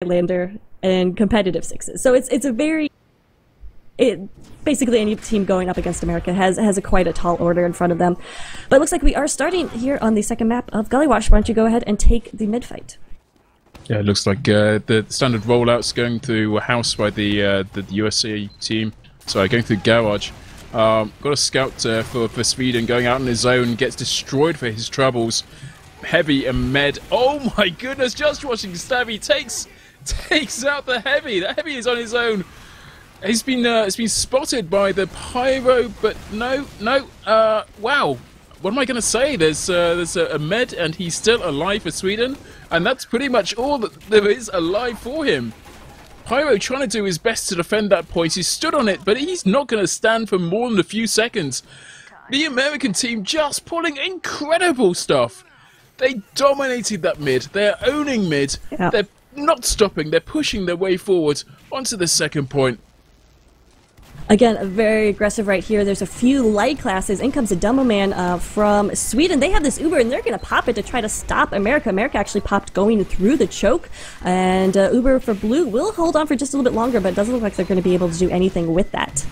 Highlander and competitive sixes. So it's a very basically any team going up against America has quite a tall order in front of them. But it looks like we are starting here on the second map of Gullywash. Why don't you go ahead and take the mid fight? Yeah, it looks like the standard rollouts going through house by the USA team. Sorry, going through garage. Got a scout for Sweden going out on his own, gets destroyed for his troubles. Heavy and Med. Oh my goodness! Just watching Stabby takes out the Heavy. The Heavy is on his own. It's been spotted by the Pyro, but no. Wow. What am I going to say? There's a Med, and he's still alive for Sweden, and that's pretty much all that there is alive for him. Pyro trying to do his best to defend that point. He stood on it, but he's not going to stand for more than a few seconds. The American team just pulling incredible stuff. They dominated that mid. They're owning mid. Yeah. They're not stopping. They're pushing their way forward onto the second point. Again, very aggressive right here. There's a few light classes. In comes a Dumbo Man from Sweden. They have this Uber, and they're going to pop it to try to stop America. America actually popped going through the choke, and Uber for Blue will hold on for just a little bit longer, but it doesn't look like they're going to be able to do anything with that.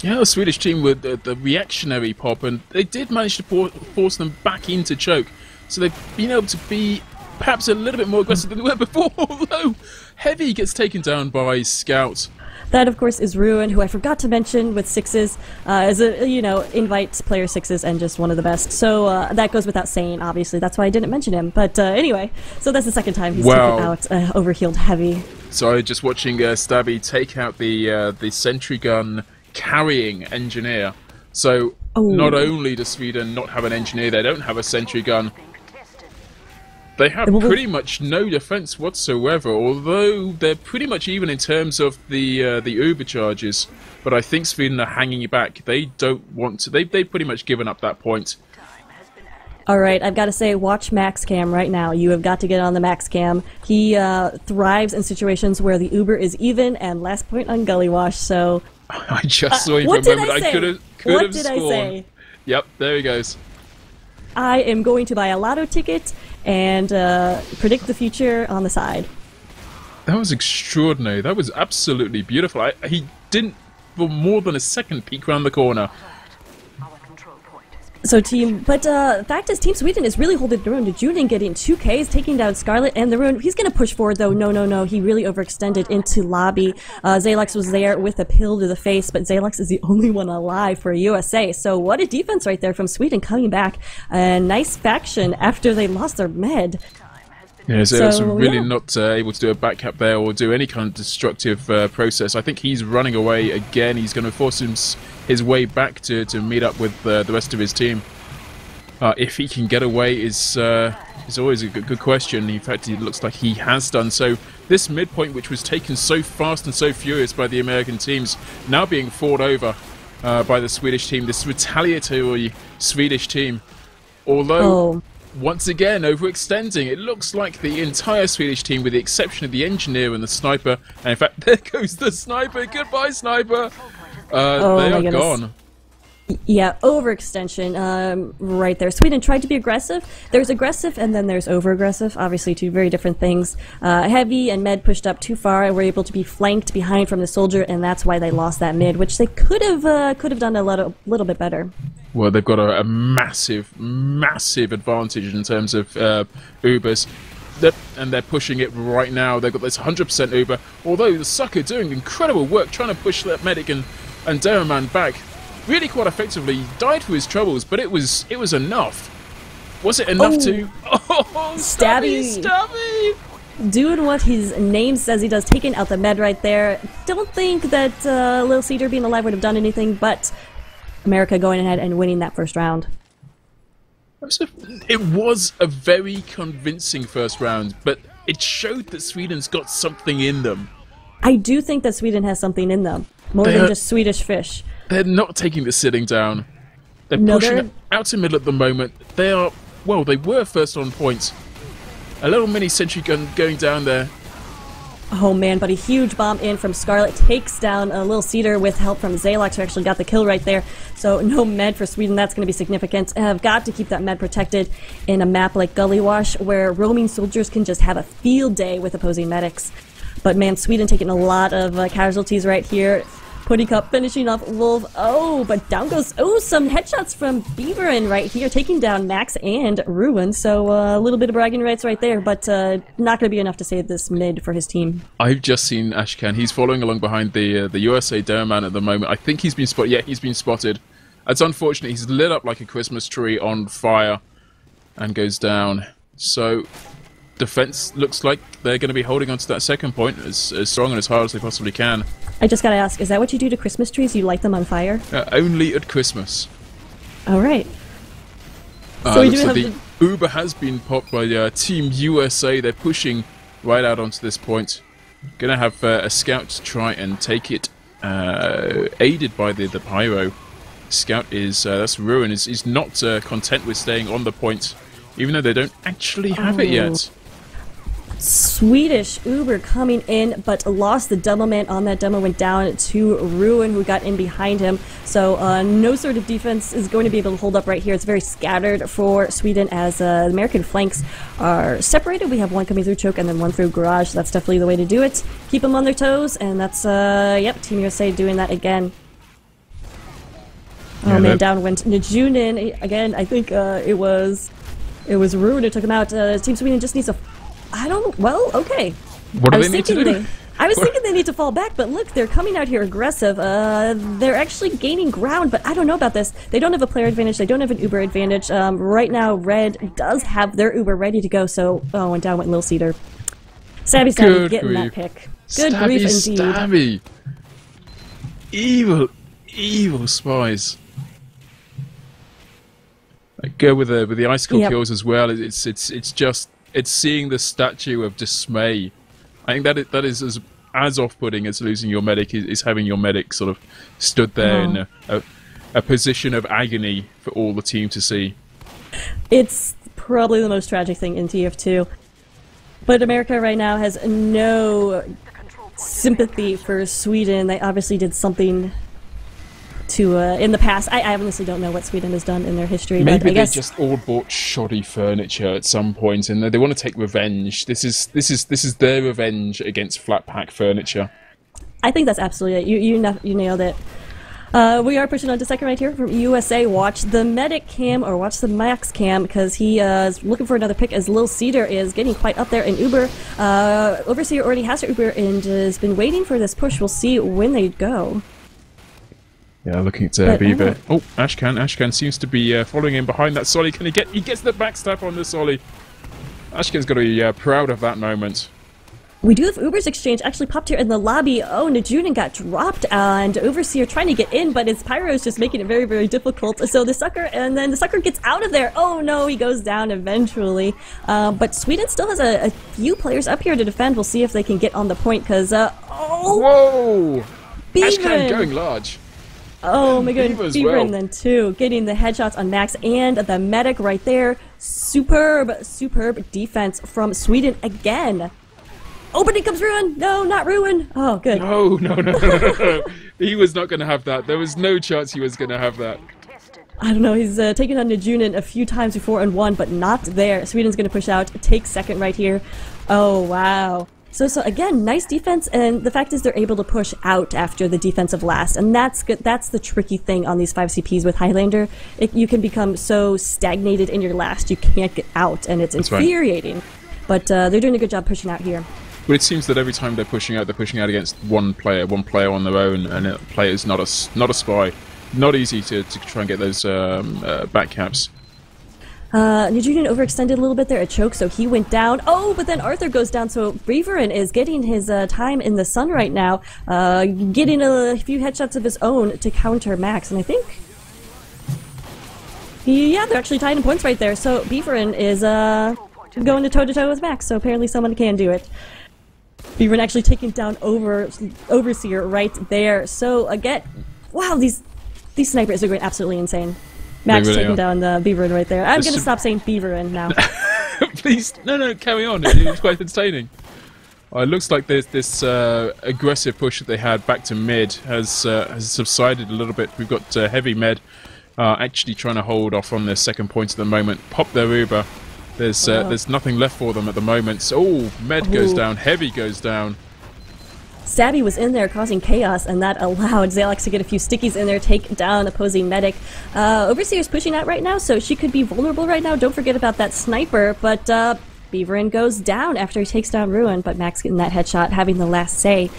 Yeah, the Swedish team with the reactionary pop, and they did manage to force them back into choke. So they've been able to be perhaps a little bit more aggressive than they were before, although Heavy gets taken down by Scout. That, of course, is Ruin, who I forgot to mention with sixes, is a, invites player sixes and just one of the best. So that goes without saying, obviously. That's why I didn't mention him. But anyway, so that's the second time he's taken out overhealed Heavy. Sorry, just watching Stabby take out the sentry gun carrying engineer. So not only does Sweden not have an engineer, they don't have a sentry gun. They have pretty much no defense whatsoever, although they're pretty much even in terms of the Uber charges. But I think Sweden are hanging back. They don't want to. They've pretty much given up that point. All right, I've got to say, watch Max Cam right now. You have got to get on the Max Cam. He thrives in situations where the Uber is even, and last point on Gullywash. So I just saw him for a moment. I could have sworn. What did I say? Yep, there he goes. I am going to buy a lotto ticket and predict the future on the side. That was extraordinary. That was absolutely beautiful. He didn't, for more than a second, peek around the corner. So fact is, Team Sweden is really holding their own. The Junin getting 2 Ks, taking down Scarlet, and the Ruin, he's going to push forward, though. No. He really overextended into lobby. Zalex was there with a pill to the face, but Zalex is the only one alive for USA. So what a defense right there from Sweden coming back. Nice faction after they lost their med. Yeah, Zalex really not able to do a back cap there or do any kind of destructive process. I think he's running away again. He's going to force his way back to meet up with the rest of his team. If he can get away is always a good question. In fact, it looks like he has done so. This midpoint, which was taken so fast and so furious by the American teams, now being fought over by the Swedish team, this retaliatory Swedish team. Although, once again, overextending. It looks like the entire Swedish team, with the exception of the engineer and the sniper, and in fact, there goes the sniper. Goodbye, sniper. They are gone. Yeah, overextension right there. Sweden tried to be aggressive. There's aggressive and then there's over-aggressive. Obviously, two very different things. Heavy and Med pushed up too far and were able to be flanked behind from the soldier, and that's why they lost that mid, which they could have done a little bit better. Well, they've got a massive advantage in terms of Ubers. And they're pushing it right now. They've got this 100% Uber, although the Sucker doing incredible work trying to push that medic and Daraman back really quite effectively. He died for his troubles, but it was enough. Was it enough to... Oh, Stabby! Doing what his name says he does, taking out the med right there. Don't think that Lil Cedar being alive would have done anything, but America going ahead and winning that first round. It was a very convincing first round, but it showed that Sweden's got something in them. I do think that Sweden has something in them, more than just Swedish fish. They're not taking the sitting down. They're pushing it out to middle at the moment. They are, well, they were first on point. A little mini sentry gun going down there. Oh man, but a huge bomb in from Scarlet takes down a little Cedar with help from Zaylax, who actually got the kill right there. So no med for Sweden, that's going to be significant. Have got to keep that med protected in a map like Gullywash, where roaming soldiers can just have a field day with opposing medics. But man, Sweden taking a lot of casualties right here. Putting up, finishing off Wolf. Oh, but down goes... Oh, some headshots from Beaverin right here, taking down Max and Ruin. So a little bit of bragging rights right there, but not going to be enough to save this mid for his team. I've just seen Ashkan. He's following along behind the USA Doorman at the moment. I think he's been spotted. Yeah, he's been spotted. It's unfortunate. He's lit up like a Christmas tree on fire and goes down. So defense looks like they're going to be holding on to that second point as strong and as hard as they possibly can. I just gotta ask, is that what you do to Christmas trees? You light them on fire? Only at Christmas. Alright. So we do have the Uber has been popped by Team USA. They're pushing right out onto this point. Gonna have a scout try and take it, aided by the Pyro. Scout is, that's Ruin, is not content with staying on the point, even though they don't actually have it yet. Swedish Uber coming in, but lost the double man on that demo, went down to Ruin, who got in behind him. So no sort of defense is going to be able to hold up right here. It's very scattered for Sweden as the American flanks are separated. We have one coming through Choke and then one through Garage. So that's definitely the way to do it. Keep them on their toes, and that's, yep, Team USA doing that again. Oh man, down went Najunin. Again, I think it was Ruin who took him out. Team Sweden just needs a... I don't... Well, okay. What do they need to do? I was thinking they need to fall back, but look, they're coming out here aggressive. They're actually gaining ground, but I don't know about this. They don't have a player advantage. They don't have an Uber advantage. Right now, Red does have their Uber ready to go, so... Oh, and down went Lil Cedar. Stabby getting that pick. Good grief indeed. Stabby. Evil, evil spies. Go with the icicle kills as well. It's just... It's seeing the statue of dismay. I think that is as off-putting as losing your medic is having your medic sort of stood there in a position of agony for all the team to see. It's probably the most tragic thing in TF2. But America right now has no sympathy for Sweden. They obviously did something to in the past. I honestly don't know what Sweden has done in their history. Maybe but I guess they just all bought shoddy furniture at some point, and they want to take revenge. This is their revenge against flat pack furniture. I think that's absolutely it. You nailed it. We are pushing on to second right here from USA. Watch the medic cam, or watch the max cam, because he is looking for another pick as Lil Cedar is getting quite up there in Uber. Overseer already has her Uber and has been waiting for this push. We'll see when they go. Yeah, looking at Beaver. Oh, Ashkan seems to be following in behind that Solly. Can he get? He gets the backstab on the Solly. Ashkan's got to be proud of that moment. We do have Uber's exchange actually popped here in the lobby. Oh, Najunin got dropped, and Overseer trying to get in, but his Pyro is just making it very, very difficult. So the Sucker gets out of there. Oh no, he goes down eventually. But Sweden still has a few players up here to defend. We'll see if they can get on the point, because whoa! Ashkan going large. Oh my goodness, Beaver then too, getting the headshots on Max and the medic right there. Superb defense from Sweden again. Oh, but here comes Ruin! No, not Ruin! Oh, good. No. He was not going to have that. There was no chance he was going to have that. I don't know, he's taken on Najunin a few times before and won, but not there. Sweden's going to push out, take second right here. Oh, wow. So again, nice defense, and the fact is they're able to push out after the defensive last, and that's good. That's the tricky thing on these 5 CPs with Highlander. You can become so stagnated in your last, you can't get out, and it's infuriating. Right. But they're doing a good job pushing out here. But it seems that every time they're pushing out against one player on their own, and a player is not a spy. Not easy to try and get those back caps. Najunin overextended a little bit there at Choke, so he went down. Oh, but then Arthur goes down, so Beaverin is getting his time in the sun right now, getting a few headshots of his own to counter Max, and I think... Yeah, they're actually tied in points right there, so Beaverin is going to toe-to-toe with Max, so apparently someone can do it. Beaverin actually taking down Overseer right there, so again, wow, these snipers are going absolutely insane. Max really taking down the Beaverin right there. I'm going to stop saying Beaverin now. Please, no, carry on. It's quite entertaining. It looks like this aggressive push that they had back to mid has subsided a little bit. We've got heavy med actually trying to hold off on their second point at the moment. Pop their Uber. There's nothing left for them at the moment. So, med goes down, heavy goes down. Stabby was in there causing chaos, and that allowed Zalex to get a few stickies in there, take down opposing medic. Overseer's pushing out right now, so she could be vulnerable right now. Don't forget about that sniper, but Beaverin goes down after he takes down Ruin, but Max getting that headshot, having the last say.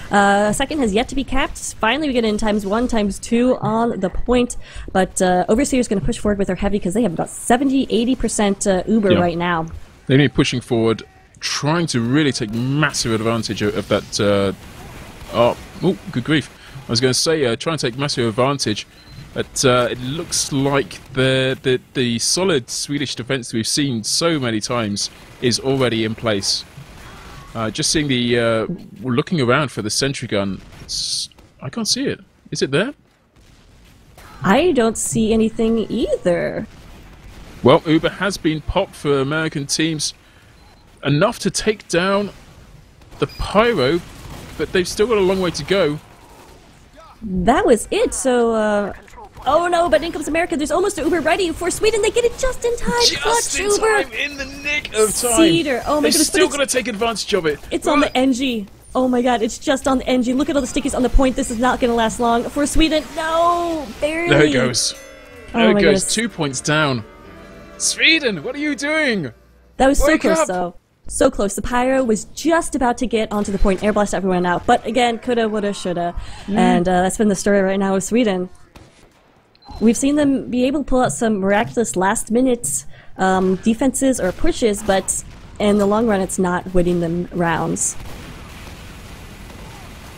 Second has yet to be capped. Finally, we get in ×1, ×2 on the point, but Overseer's going to push forward with her heavy because they have about 70-80% Uber right now. They're going to be pushing forward, trying to really take massive advantage of that. Good grief! I was going to say, trying to take massive advantage. But it looks like the solid Swedish defense we've seen so many times is already in place. Just seeing looking around for the sentry gun. I can't see it. Is it there? I don't see anything either. Well, Uber has been popped for American teams. Enough to take down the Pyro, but they've still got a long way to go. That was it, so, oh no, but in comes America. There's almost an Uber ready for Sweden. They get it just in time. Just in time, in the nick of time. Cedar. Oh my goodness. They've still got to take advantage of it. It's on the NG. Oh my god, it's just on the NG. Look at all the stickies on the point. This is not going to last long for Sweden. No, barely. There it goes. There it goes. Goodness. 2 points down. Sweden, what are you doing? That was so Wake close, up. though. So close. The Pyro was just about to get onto the point, air blast everyone out. But again, coulda, woulda, shoulda. And that's been the story right now with Sweden. We've seen them be able to pull out some miraculous last-minute defenses or pushes, but in the long run, it's not winning them rounds.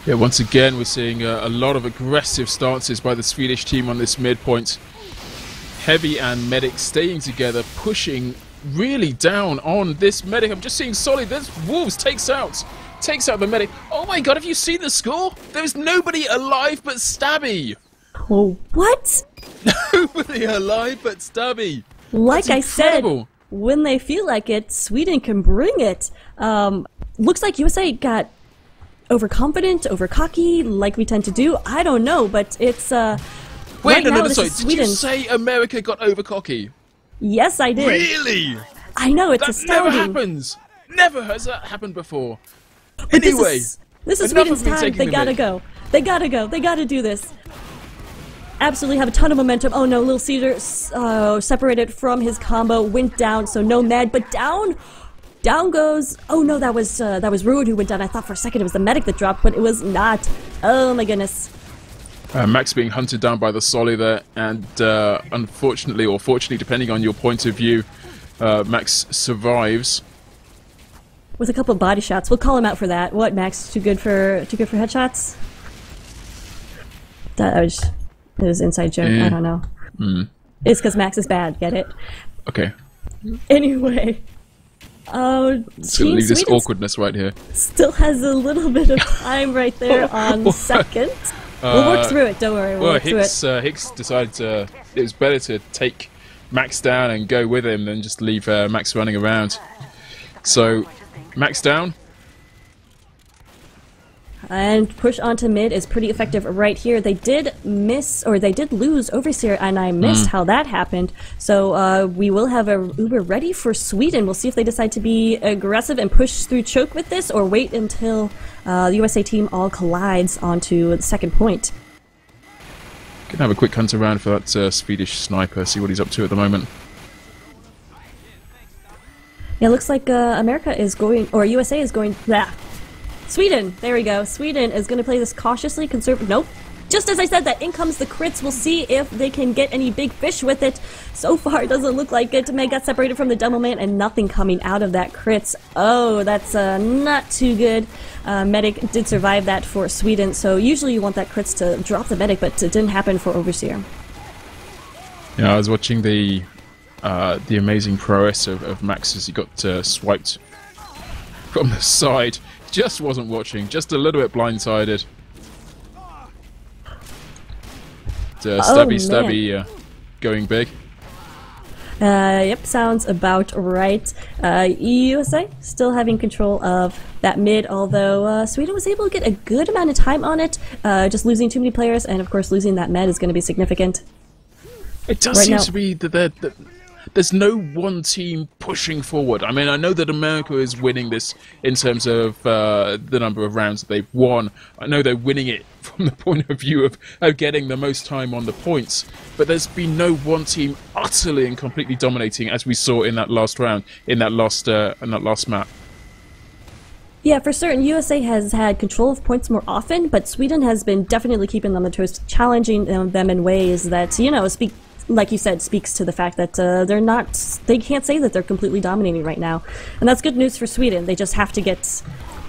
Yeah, once again, we're seeing a lot of aggressive stances by the Swedish team on this midpoint. Heavy and Medic staying together, pushing really down on this Medic. I'm just seeing Solid. There's Wolves takes out the Medic. Oh my god, have you seen the score? There's nobody alive but Stabby. Oh, what? Nobody alive but Stabby. Like That's incredible. I said, when they feel like it, Sweden can bring it. Looks like USA got overconfident, overcocky, like we tend to do. I don't know, but it's Wait, right now, sorry. Did Did you say America got overcocky? Yes, I did. Really? I know, it's That astounding. never happens. Never has that happened before. But Anyway, this is enough Sweden's of me time. taking They the gotta mic. go. They gotta go. They gotta do this. Absolutely have a ton of momentum. Oh no, Little Caesar separated from his combo, went down, so no med, but down goes. Oh no, that was Ruin who went down. I thought for a second it was the medic that dropped, but it was not. Oh my goodness. Max being hunted down by the Solly there, and unfortunately, or fortunately, depending on your point of view, Max survives. With a couple of body shots. We'll call him out for that. What, Max? Too good for headshots? It was inside joke. I don't know. It's because Max is bad. Get it? Okay. Anyway. So leave this awkwardness right here. Still has a little bit of time right there on second. We'll work through it, don't worry. We'll work through it. Hicks decided it was better to take Max down and go with him than just leave Max running around. So, Max down. And push onto mid is pretty effective right here. They did miss, or they did lose Overseer, and I missed how that happened. So we will have a Uber ready for Sweden. We'll see if they decide to be aggressive and push through choke with this, or wait until the USA team all collides onto the second point. Gonna have a quick hunt around for that Swedish sniper, see what he's up to at the moment. Yeah, looks like America is going, or USA is going, Sweden, there we go. Sweden is going to play this cautiously, conservative. Nope. Just as I said that, in comes the crits. We'll see if they can get any big fish with it. So far, it doesn't look like it. Meg got separated from the Demo Man and nothing coming out of that crits. Oh, that's not too good. Medic did survive that for Sweden, so usually you want that crits to drop the Medic, but it didn't happen for Overseer. Yeah, I was watching the amazing prowess of Max as he got swiped from the side. Just wasn't watching, just a little bit blindsided. Stabby going big. Yep, sounds about right. USA still having control of that mid, although Sweden was able to get a good amount of time on it. Just losing too many players, and of course losing that med is going to be significant. It does seem to be that there's no one team pushing forward. I mean, I know that America is winning this in terms of the number of rounds that they've won. I know they're winning it from the point of view of getting the most time on the points. But there's been no one team utterly and completely dominating, as we saw in that last round, in that last map. Yeah, for certain, USA has had control of points more often, but Sweden has been definitely keeping them on the toes, challenging them in ways that, you know, like you said, speaks to the fact that they can't say that they're completely dominating right now. And that's good news for Sweden. They just have to get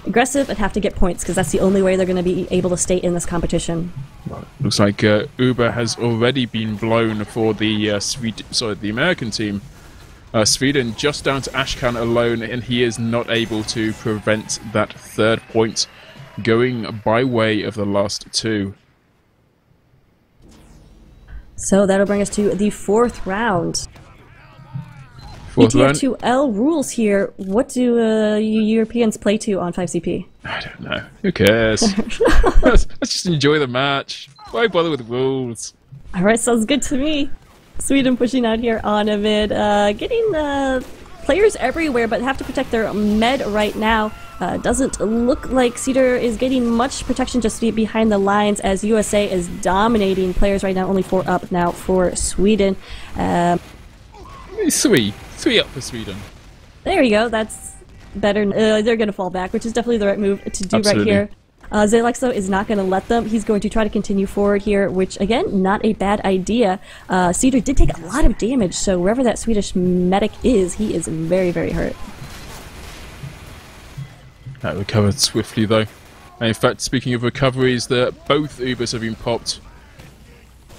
aggressive and have to get points, because that's the only way they're going to be able to stay in this competition. Well, looks like Uber has already been blown for the the American team. Sweden just down to Ashkan alone, and he is not able to prevent that third point going by way of the last two. So that'll bring us to the fourth round. ETF2L rules here. What do you Europeans play to on 5CP? I don't know. Who cares? Let's just enjoy the match. Why bother with rules? Alright, sounds good to me. Sweden pushing out here on a mid. Getting players everywhere, but have to protect their med right now. Doesn't look like Cedar is getting much protection just behind the lines, as USA is dominating players right now. Only 4 up now for Sweden. 3 up for Sweden. There you go. That's better. They're going to fall back, which is definitely the right move to do. Absolutely. Right here. Zalex, though, is not going to let them. He's going to try to continue forward here, which, again, not a bad idea. Cedar did take a lot of damage, so wherever that Swedish medic is, he is very, very hurt. That recovered swiftly, though. And in fact, speaking of recoveries, both Ubers have been popped,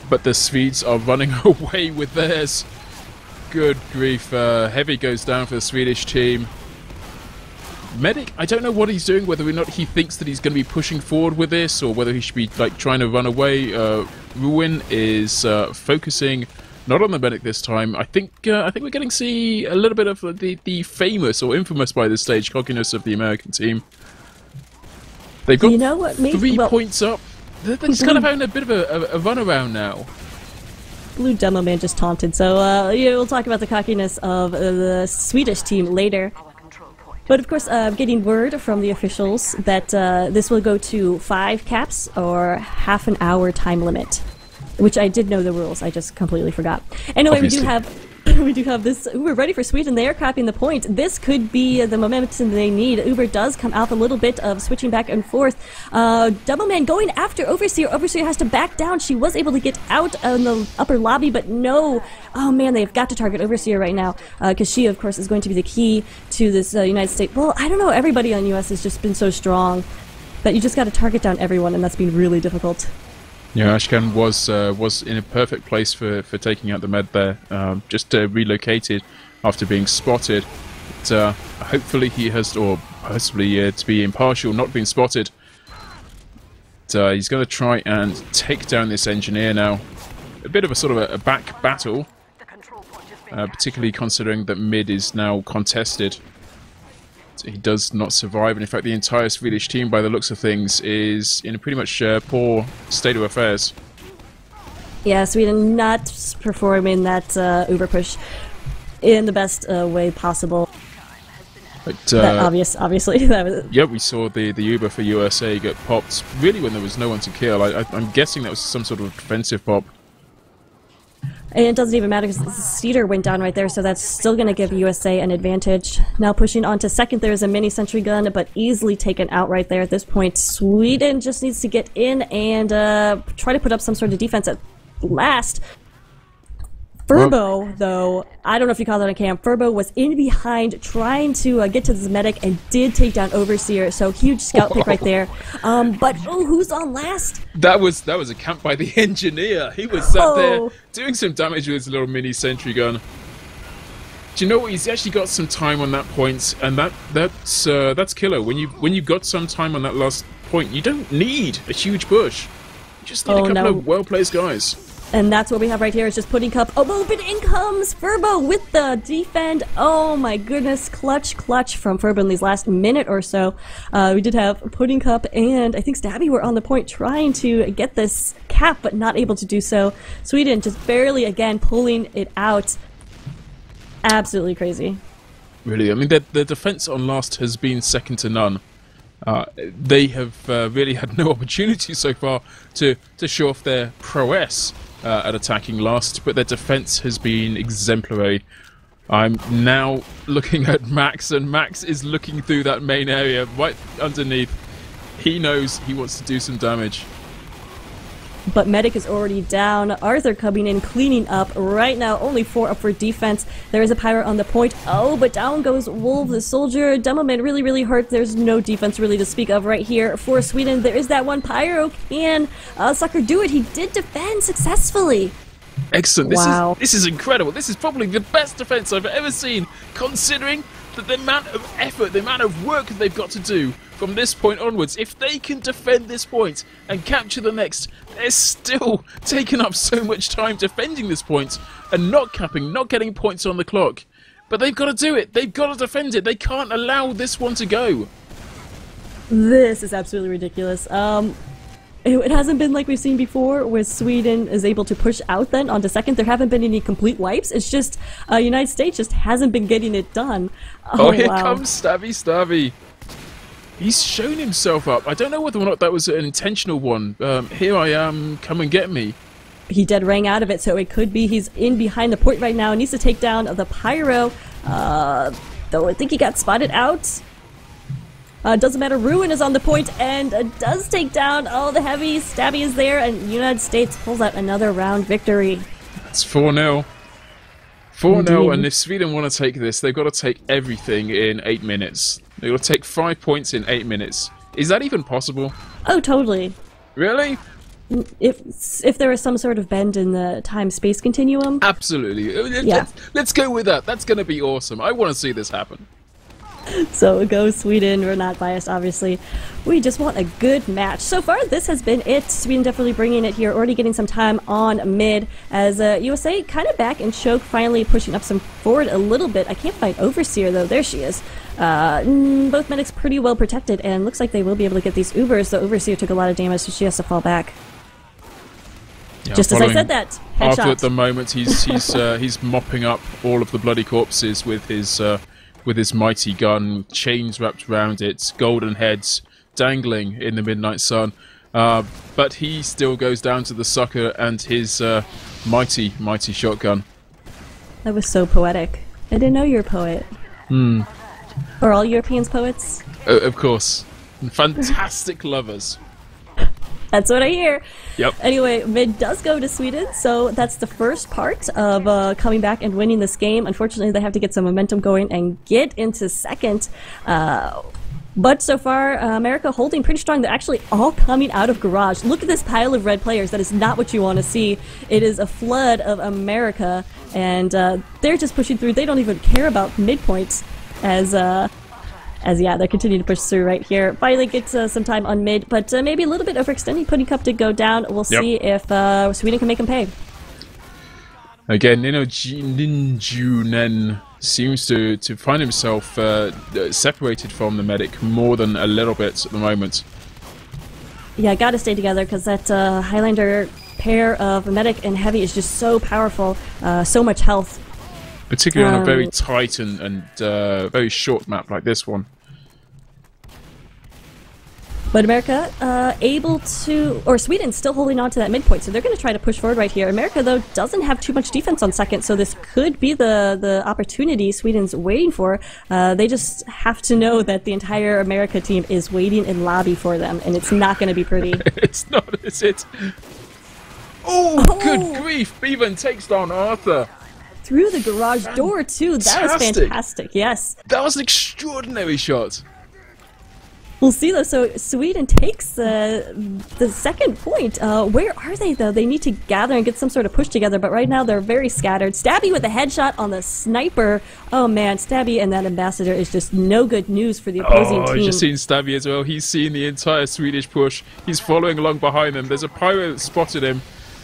but the Swedes are running away with theirs. Good grief. Heavy goes down for the Swedish team. Medic, I don't know what he's doing, whether or not he thinks that he's going to be pushing forward with this, or whether he should be trying to run away. Ruin is focusing not on the medic this time. I think we're getting to see a little bit of the famous or infamous by this stage cockiness of the American team. They've got 3 points up. They're just kind of having a bit of a runaround now. Blue Demo Man just taunted, so we'll talk about the cockiness of the Swedish team later. But of course, getting word from the officials that this will go to 5 caps or half an hour time limit, which I did know the rules. I just completely forgot. Anyway, Obviously. we do have this. We're ready for Sweden. They are copying the point. This could be the momentum they need. Uber does come out a little bit of switching back and forth. Doubleman going after Overseer. Overseer has to back down. She was able to get out in the upper lobby, but no. Oh man, they've got to target Overseer right now, because she, of course, is going to be the key to this United States. Well, I don't know. Everybody on US has just been so strong that you just got to target down everyone, and that's been really difficult. Yeah, Ashkan was in a perfect place for taking out the med there. Just relocated after being spotted. But, hopefully he has, or possibly to be impartial, not been spotted. But, he's going to try and take down this engineer now. A bit of a sort of a back battle, particularly considering that mid is now contested. He does not survive, and in fact the entire Swedish team, by the looks of things, is in a pretty much poor state of affairs. Yeah, Sweden not performing that Uber push in the best way possible. But, obviously. That was... Yeah, we saw the Uber for USA get popped really when there was no one to kill. I'm guessing that was some sort of defensive pop. And it doesn't even matter because Cedar went down right there, so that's still going to give USA an advantage. Now pushing on to second, there's a mini sentry gun, but easily taken out right there at this point. Sweden just needs to get in and try to put up some sort of defense at last. Furbo, though, I don't know if you caught that on cam, Furbo was in behind trying to get to this medic and did take down Overseer, so huge scout pick right there. But, oh, who's on last? That was a camp by the engineer. He was sat there doing some damage with his little mini sentry gun. Do you know what? He's actually got some time on that point, and that's killer. When you've got some time on that last point, you don't need a huge push. You just need a couple of well-placed guys. And that's what we have right here. It's just Pudding Cup. Oh, but in comes Furbo with the defend. Oh my goodness, clutch from Furbo in these last minute or so. We did have Pudding Cup and I think Stabby were on the point trying to get this cap, but not able to do so. Sweden just barely, again, pulling it out. Absolutely crazy. Really, I mean, the defense on Last has been second to none. They have really had no opportunity so far to show off their prowess at attacking Last, but their defense has been exemplary. I'm now looking at Max, and Max is looking through that main area right underneath. He knows he wants to do some damage. But Medic is already down. Arthur coming in, cleaning up. Right now, only 4 up for defense. There is a Pyro on the point. Oh, but down goes Wolf, the soldier. Demoman really hurt. There's no defense really to speak of right here for Sweden. There is that one Pyro. Can Sucker do it? He did defend successfully. Excellent. Wow. This is incredible. This is probably the best defense I've ever seen, considering that the amount of effort, the amount of work they've got to do from this point onwards. If they can defend this point and capture the next, they're still taking up so much time defending this point and not capping, not getting points on the clock. But they've got to do it. They've got to defend it. They can't allow this one to go. This is absolutely ridiculous. It hasn't been like we've seen before, where Sweden is able to push out then onto second. There haven't been any complete wipes. It's just United States just hasn't been getting it done. Oh, here comes Stabby. He's shown himself up. I don't know whether or not that was an intentional one. Here I am, come and get me. He dead rang out of it, so it could be he's in behind the point right now. Needs to take down the Pyro, though I think he got spotted out. Doesn't matter, Ruin is on the point and does take down all the heavy. Stabby is there, and United States pulls out another round victory. It's 4-0. 4-0, and if Sweden want to take this, they've got to take everything in 8 minutes. They've got to take 5 points in 8 minutes. Is that even possible? Oh, totally. Really? If there is some sort of bend in the time-space continuum. Absolutely. Yeah. Let's go with that. That's going to be awesome. I want to see this happen. So go Sweden. We're not biased, obviously. We just want a good match. So far, this has been it. Sweden definitely bringing it here, already getting some time on mid, as USA kind of back and Choke finally pushing up some forward a little bit. I can't find Overseer, though. There she is. Both medics pretty well protected, and looks like they will be able to get these Ubers. The Overseer took a lot of damage, so she has to fall back. Yeah, just as I said that, headshot. Arthur at the moment, he's mopping up all of the bloody corpses with his mighty gun, chains wrapped around it, golden heads dangling in the midnight sun. But he still goes down to the sucker and his mighty shotgun. That was so poetic. I didn't know you're a poet. Are all Europeans poets? Of course. Fantastic lovers. That's what I hear. Yep. Anyway, mid does go to Sweden, so that's the first part of coming back and winning this game. Unfortunately, they have to get some momentum going and get into second. But so far, America holding pretty strong. They're actually all coming out of Garage. Look at this pile of red players. That is not what you want to see. It is a flood of America, and they're just pushing through. They don't even care about midpoints as yeah, they're continuing to push through right here. Finally gets some time on mid, but maybe a little bit overextending. Pudding Cup did go down. We'll see if Sweden can make him pay. Again, Ninjunen seems to find himself separated from the medic more than a little bit at the moment. Yeah, gotta stay together, because that Highlander pair of medic and heavy is just so powerful. So much health. Particularly on a very tight and very short map like this one. But America able to, or Sweden still holding on to that midpoint, so they're going to try to push forward right here. America, though, doesn't have too much defense on second, so this could be the opportunity Sweden's waiting for. They just have to know that the entire America team is waiting in lobby for them, and it's not going to be pretty. It's not, is it? Oh, good grief! Bevan takes down Arthur. Through the garage door, too. That was fantastic, yes. That was an extraordinary shot. We'll see, though. So Sweden takes the second point. Where are they, though? They need to gather and get some sort of push together, but right now they're very scattered. Stabby with a headshot on the sniper. Oh, man, Stabby and that ambassador is just no good news for the opposing team. I've just seen Stabby as well. He's seen the entire Swedish push. He's following along behind them. There's a pyro that spotted him.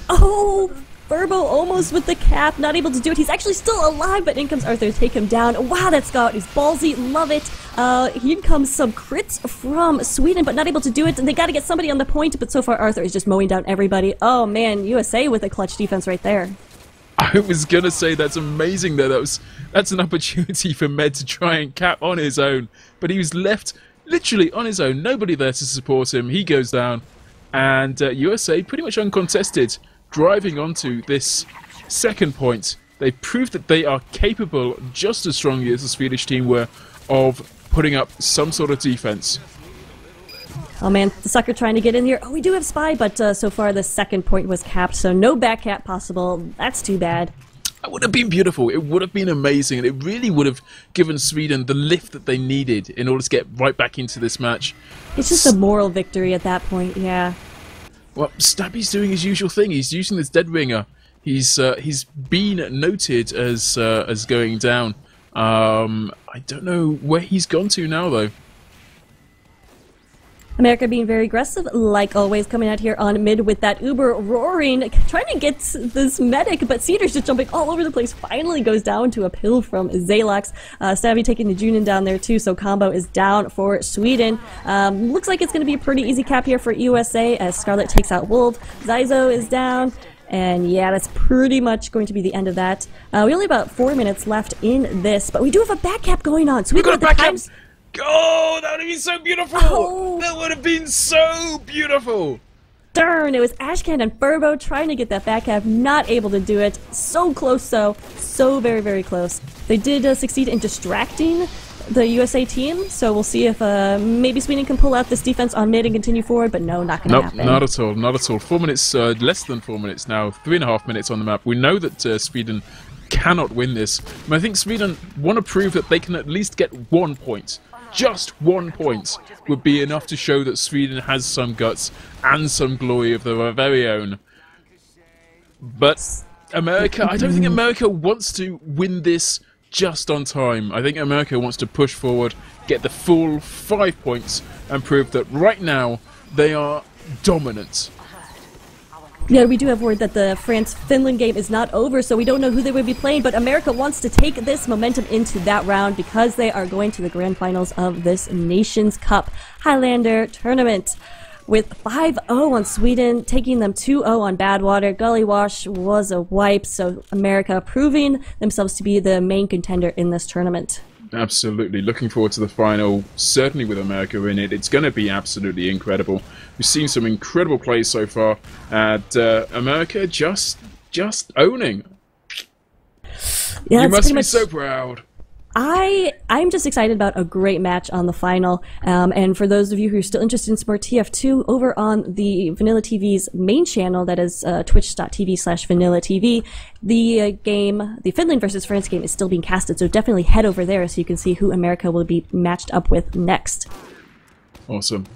Oh! Furbo almost with the cap, not able to do it. He's actually still alive, but in comes Arthur to take him down. Wow, that scout is ballsy, love it. Here comes some crits from Sweden, but not able to do it. And they got to get somebody on the point, but so far Arthur is just mowing down everybody. Oh man, USA with a clutch defense right there. I was gonna say that's amazing though. That's an opportunity for Med to try and cap on his own, but he was left literally on his own. Nobody there to support him. He goes down, and USA pretty much uncontested, driving onto this second point. They proved that they are capable, just as strongly as the Swedish team were, of putting up some sort of defense. Oh man, the sucker trying to get in here. Oh, we do have Spy, but so far the second point was capped, so no back cap possible. That's too bad. That would have been beautiful. It would have been amazing, and it really would have given Sweden the lift that they needed in order to get right back into this match. It's just a moral victory at that point, yeah. Well, Stabby's doing his usual thing. He's using this dead ringer. He's been noted as going down. I don't know where he's gone to now, though. America being very aggressive, like always, coming out here on mid with that Uber roaring, trying to get this medic, but Cedar's just jumping all over the place. Finally goes down to a pill from Zalax. Stabby taking the Junin down there too, so combo is down for Sweden. Looks like it's going to be a pretty easy cap here for USA as Scarlet takes out Wolf. Zyzo is down. And yeah, that's pretty much going to be the end of that. We only about 4 minutes left in this, but we do have a back cap going on. So we've got the times. Oh, that would have been so beautiful! Oh. That would have been so beautiful! Darn, it was Ashcan and Furbo trying to get that back cap, not able to do it. So close though, so very, very close. They did succeed in distracting the USA team, so we'll see if maybe Sweden can pull out this defense on mid and continue forward, but no, not going to happen. Not at all, not at all. 4 minutes, less than 4 minutes now, 3.5 minutes on the map. We know that Sweden cannot win this. And I think Sweden want to prove that they can at least get 1 point. Just 1 point would be enough to show that Sweden has some guts and some glory of their very own. But America, I don't think America wants to win this just on time. I think America wants to push forward, get the full 5 points, and prove that right now they are dominant. Yeah, we do have word that the France-Finland game is not over, so we don't know who they would be playing, but America wants to take this momentum into that round because they are going to the grand finals of this Nations Cup Highlander tournament. With 5-0 on Sweden, taking them 2-0 on Badwater. Gullywash was a wipe, so America proving themselves to be the main contender in this tournament. Absolutely. Looking forward to the final, certainly with America in it. It's going to be absolutely incredible. We've seen some incredible plays so far, and America just owning. Yeah, you must be so proud. I'm just excited about a great match on the final, and for those of you who are still interested in some more TF2, over on the Vanilla TV's main channel, that is twitch.tv/VanillaTV, the game, the Finland versus France game, is still being casted, so definitely head over there so you can see who America will be matched up with next. Awesome.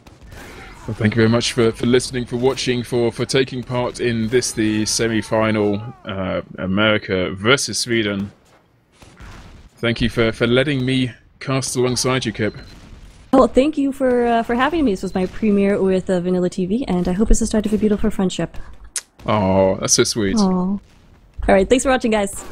Well, thank you very much for listening, for watching, for taking part in this, the semi-final, America versus Sweden. Thank you for letting me cast alongside you, Kip. Well, thank you for having me. This was my premiere with Vanilla TV, and I hope it's the start of a beautiful friendship. Oh, that's so sweet. All right, thanks for watching, guys.